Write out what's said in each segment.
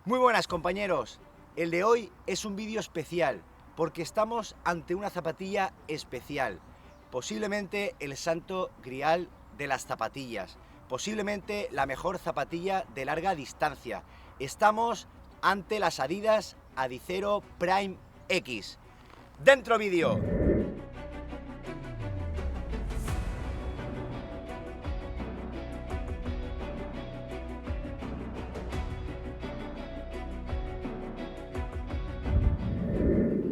Muy buenas compañeros, el de hoy es un vídeo especial porque estamos ante una zapatilla especial, posiblemente el santo grial de las zapatillas, posiblemente la mejor zapatilla de larga distancia. Estamos ante las Adidas Adizero Prime X. ¡Dentro vídeo!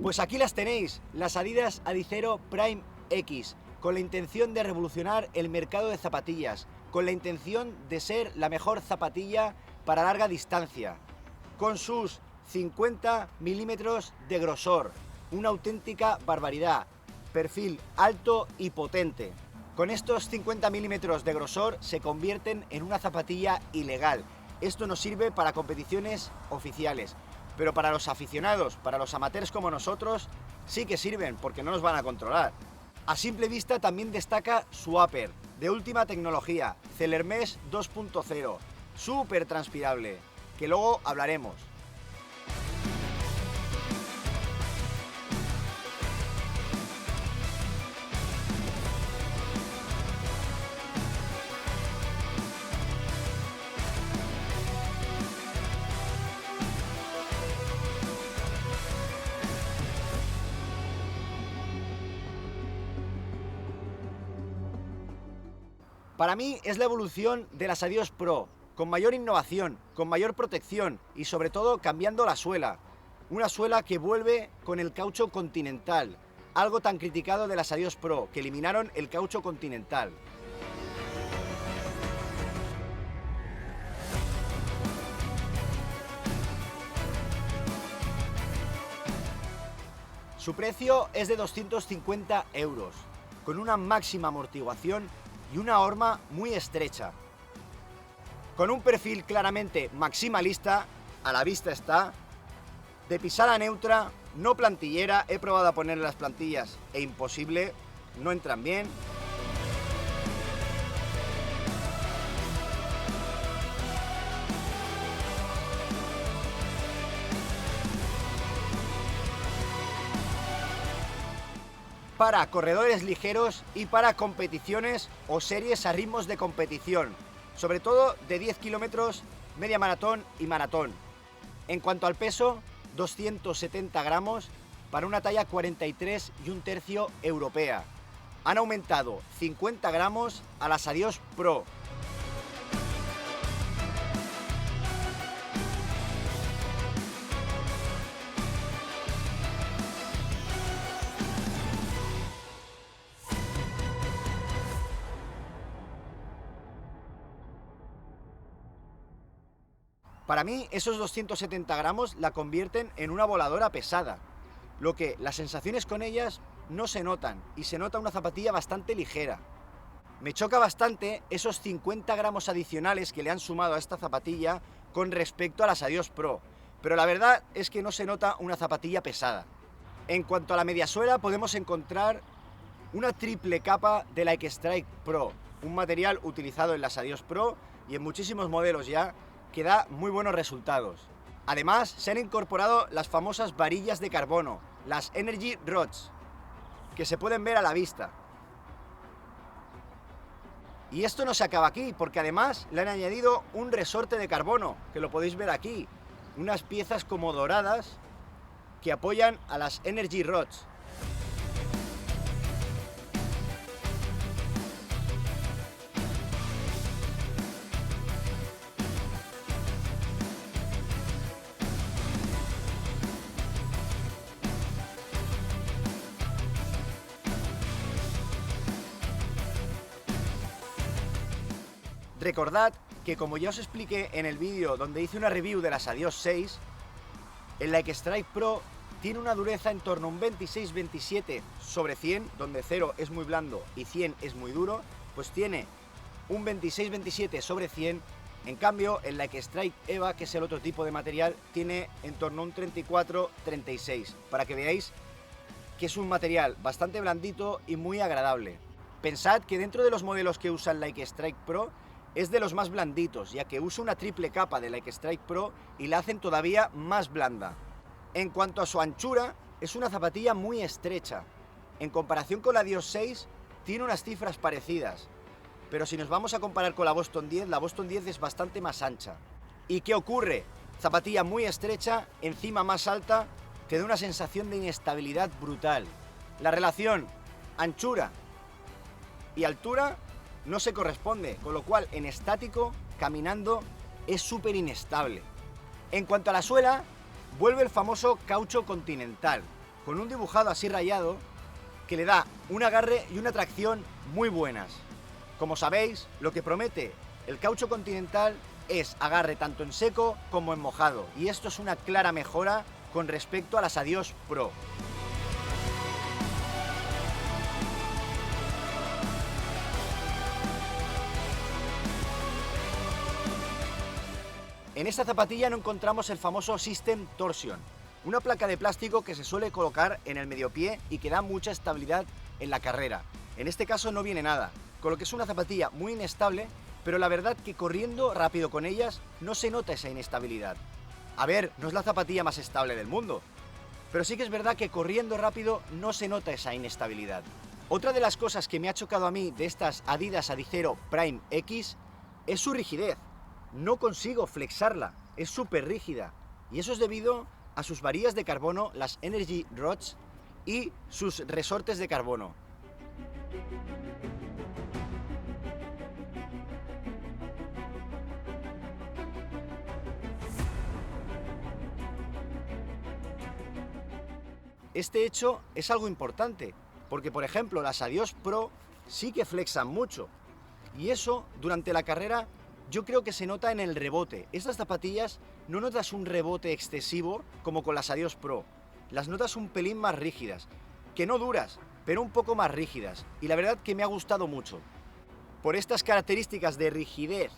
Pues aquí las tenéis, las Adidas Adizero Prime X, con la intención de revolucionar el mercado de zapatillas, con la intención de ser la mejor zapatilla para larga distancia, con sus 50 milímetros de grosor, una auténtica barbaridad, perfil alto y potente. Con estos 50 milímetros de grosor se convierten en una zapatilla ilegal. Esto nos sirve para competiciones oficiales. Pero para los aficionados, para los amateurs como nosotros, sí que sirven porque no nos van a controlar. A simple vista también destaca su upper, de última tecnología, Celermesh 2.0, súper transpirable, que luego hablaremos. Para mí es la evolución de las Adios Pro, con mayor innovación, con mayor protección y sobre todo cambiando la suela. Una suela que vuelve con el caucho continental, algo tan criticado de las Adios Pro, que eliminaron el caucho continental. Su precio es de 250 €, con una máxima amortiguación y una horma muy estrecha. Con un perfil claramente maximalista, a la vista está, de pisada neutra, no plantillera, he probado a ponerle las plantillas e imposible, no entran bien. Para corredores ligeros y para competiciones o series a ritmos de competición, sobre todo de 10 kilómetros, media maratón y maratón. En cuanto al peso, 270 gramos para una talla 43 y un tercio europea. Han aumentado 50 gramos a las Adios Pro. Para mí, esos 270 gramos la convierten en una voladora pesada, lo que las sensaciones con ellas no se notan y se nota una zapatilla bastante ligera. Me choca bastante esos 50 gramos adicionales que le han sumado a esta zapatilla con respecto a las Adios Pro, pero la verdad es que no se nota una zapatilla pesada. En cuanto a la mediasuela, podemos encontrar una triple capa de la X-Strike Pro, un material utilizado en las Adios Pro y en muchísimos modelos ya, que da muy buenos resultados. Además, se han incorporado las famosas varillas de carbono, las Energy Rods, que se pueden ver a la vista. Y esto no se acaba aquí, porque además le han añadido un resorte de carbono, que lo podéis ver aquí, unas piezas como doradas que apoyan a las Energy Rods. Recordad que, como ya os expliqué en el vídeo donde hice una review de las Adios 6, el X-Strike Pro tiene una dureza en torno a un 26-27 sobre 100, donde 0 es muy blando y 100 es muy duro, pues tiene un 26-27 sobre 100. En cambio, el X-Strike EVA, que es el otro tipo de material, tiene en torno a un 34-36, para que veáis que es un material bastante blandito y muy agradable. Pensad que dentro de los modelos que usan la X-Strike Pro, es de los más blanditos, ya que usa una triple capa de Like Strike Pro y la hacen todavía más blanda. En cuanto a su anchura, es una zapatilla muy estrecha. En comparación con la Adios 6, tiene unas cifras parecidas. Pero si nos vamos a comparar con la Boston 10, la Boston 10 es bastante más ancha. ¿Y qué ocurre? Zapatilla muy estrecha, encima más alta, te da una sensación de inestabilidad brutal. La relación anchura y altura no se corresponde, con lo cual en estático, caminando, es súper inestable. En cuanto a la suela, vuelve el famoso caucho continental, con un dibujado así rayado que le da un agarre y una tracción muy buenas. Como sabéis, lo que promete el caucho continental es agarre tanto en seco como en mojado, y esto es una clara mejora con respecto a las Adios Pro. En esta zapatilla no encontramos el famoso System Torsion, una placa de plástico que se suele colocar en el mediopié y que da mucha estabilidad en la carrera. En este caso no viene nada, con lo que es una zapatilla muy inestable, pero la verdad que corriendo rápido con ellas no se nota esa inestabilidad. A ver, no es la zapatilla más estable del mundo, pero sí que es verdad que corriendo rápido no se nota esa inestabilidad. Otra de las cosas que me ha chocado a mí de estas Adidas Adizero Prime X es su rigidez. No consigo flexarla, es súper rígida, y eso es debido a sus varillas de carbono, las Energy Rods, y sus resortes de carbono. Este hecho es algo importante, porque por ejemplo las Adios Pro sí que flexan mucho, y eso durante la carrera yo creo que se nota en el rebote. Estas zapatillas no notas un rebote excesivo como con las Adios Pro, las notas un pelín más rígidas, que no duras, pero un poco más rígidas, y la verdad que me ha gustado mucho. Por estas características de rigidez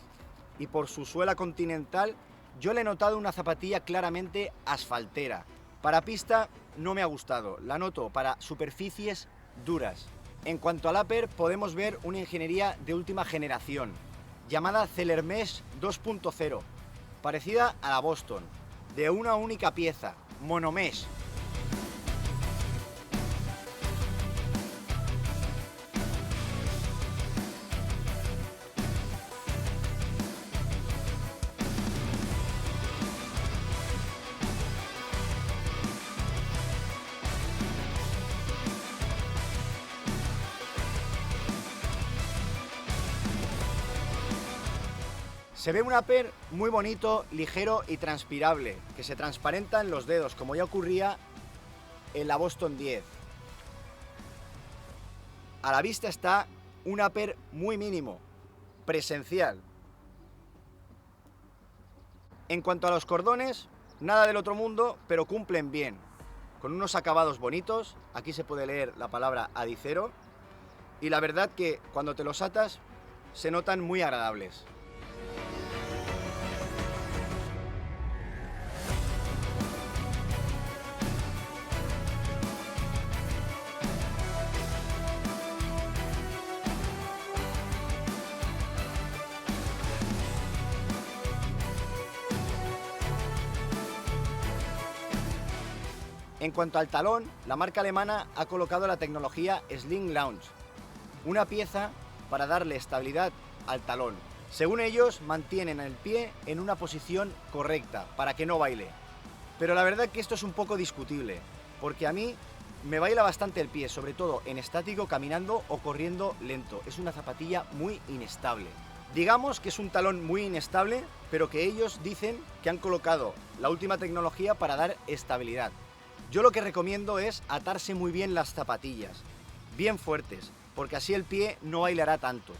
y por su suela continental, yo le he notado una zapatilla claramente asfaltera. Para pista no me ha gustado, la noto para superficies duras. En cuanto al upper, podemos ver una ingeniería de última generación, llamada Celermesh 2.0, parecida a la Boston, de una única pieza, monomesh. Se ve un upper muy bonito, ligero y transpirable, que se transparenta en los dedos, como ya ocurría en la Boston 10. A la vista está un upper muy mínimo, presencial. En cuanto a los cordones, nada del otro mundo, pero cumplen bien, con unos acabados bonitos. Aquí se puede leer la palabra Adizero, y la verdad que cuando te los atas se notan muy agradables. En cuanto al talón, la marca alemana ha colocado la tecnología Sling Lounge, una pieza para darle estabilidad al talón. Según ellos, mantienen el pie en una posición correcta para que no baile. Pero la verdad que esto es un poco discutible, porque a mí me baila bastante el pie, sobre todo en estático, caminando o corriendo lento. Es una zapatilla muy inestable. Digamos que es un talón muy inestable, pero que ellos dicen que han colocado la última tecnología para dar estabilidad. Yo lo que recomiendo es atarse muy bien las zapatillas, bien fuertes, porque así el pie no bailará tanto.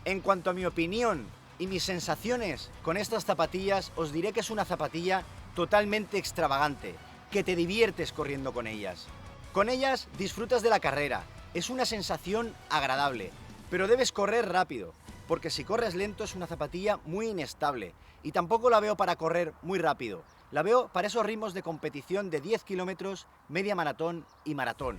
En cuanto a mi opinión y mis sensaciones con estas zapatillas, os diré que es una zapatilla totalmente extravagante, que te diviertes corriendo con ellas. Con ellas disfrutas de la carrera, es una sensación agradable, pero debes correr rápido, porque si corres lento es una zapatilla muy inestable, y tampoco la veo para correr muy rápido. La veo para esos ritmos de competición de 10 kilómetros, media maratón y maratón.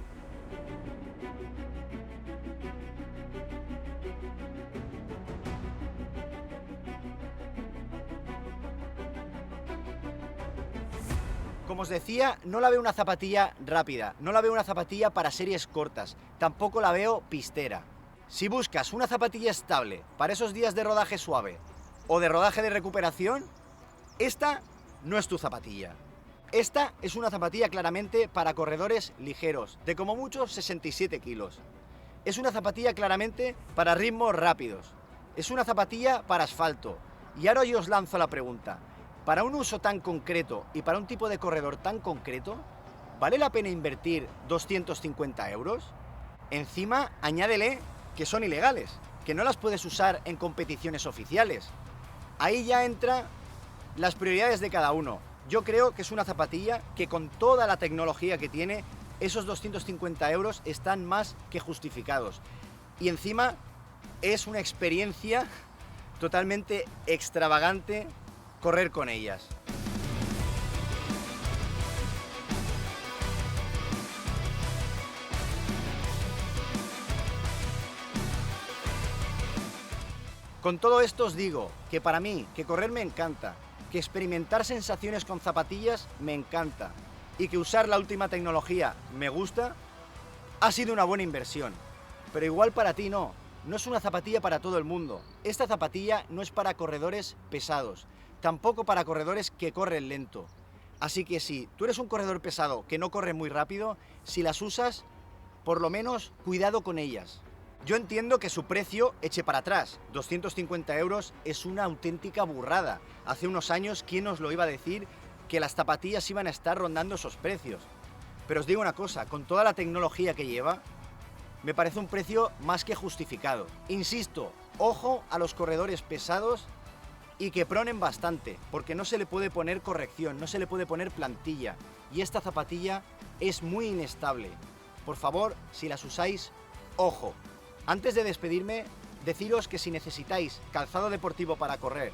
Como os decía, no la veo una zapatilla rápida, no la veo una zapatilla para series cortas, tampoco la veo pistera. Si buscas una zapatilla estable para esos días de rodaje suave o de rodaje de recuperación, esta no es tu zapatilla. Esta es una zapatilla claramente para corredores ligeros, de como mucho 67 kilos. Es una zapatilla claramente para ritmos rápidos. Es una zapatilla para asfalto. Y ahora yo os lanzo la pregunta. Para un uso tan concreto y para un tipo de corredor tan concreto, ¿vale la pena invertir 250 euros? Encima, añádele que son ilegales, que no las puedes usar en competiciones oficiales. Ahí ya entran las prioridades de cada uno. Yo creo que es una zapatilla que con toda la tecnología que tiene, esos 250 euros están más que justificados. Y encima es una experiencia totalmente extravagante correr con ellas. Con todo esto os digo que para mí, que correr me encanta, que experimentar sensaciones con zapatillas me encanta y que usar la última tecnología me gusta, ha sido una buena inversión. Pero igual para ti no es una zapatilla para todo el mundo. Esta zapatilla no es para corredores pesados, tampoco para corredores que corren lento. Así que si tú eres un corredor pesado que no corre muy rápido, si las usas, por lo menos cuidado con ellas. Yo entiendo que su precio eche para atrás. 250 euros es una auténtica burrada. Hace unos años, ¿quién nos lo iba a decir que las zapatillas iban a estar rondando esos precios? Pero os digo una cosa, con toda la tecnología que lleva, me parece un precio más que justificado. Insisto, ojo a los corredores pesados y que pronen bastante, porque no se le puede poner corrección, no se le puede poner plantilla. Y esta zapatilla es muy inestable. Por favor, si las usáis, ojo. Antes de despedirme, deciros que si necesitáis calzado deportivo para correr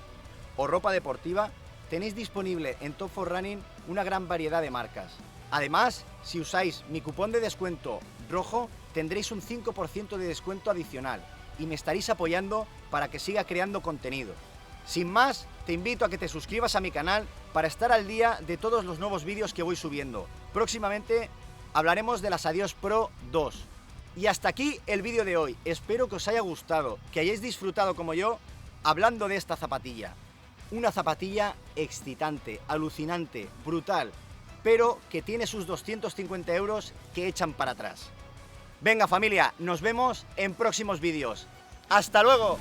o ropa deportiva, tenéis disponible en Top 4 Running una gran variedad de marcas. Además, si usáis mi cupón de descuento rojo, tendréis un 5% de descuento adicional y me estaréis apoyando para que siga creando contenido. Sin más, te invito a que te suscribas a mi canal para estar al día de todos los nuevos vídeos que voy subiendo. Próximamente hablaremos de las Adios Pro 2. Y hasta aquí el vídeo de hoy. Espero que os haya gustado, que hayáis disfrutado como yo hablando de esta zapatilla. Una zapatilla excitante, alucinante, brutal, pero que tiene sus 250 euros que echan para atrás. Venga familia, nos vemos en próximos vídeos. ¡Hasta luego!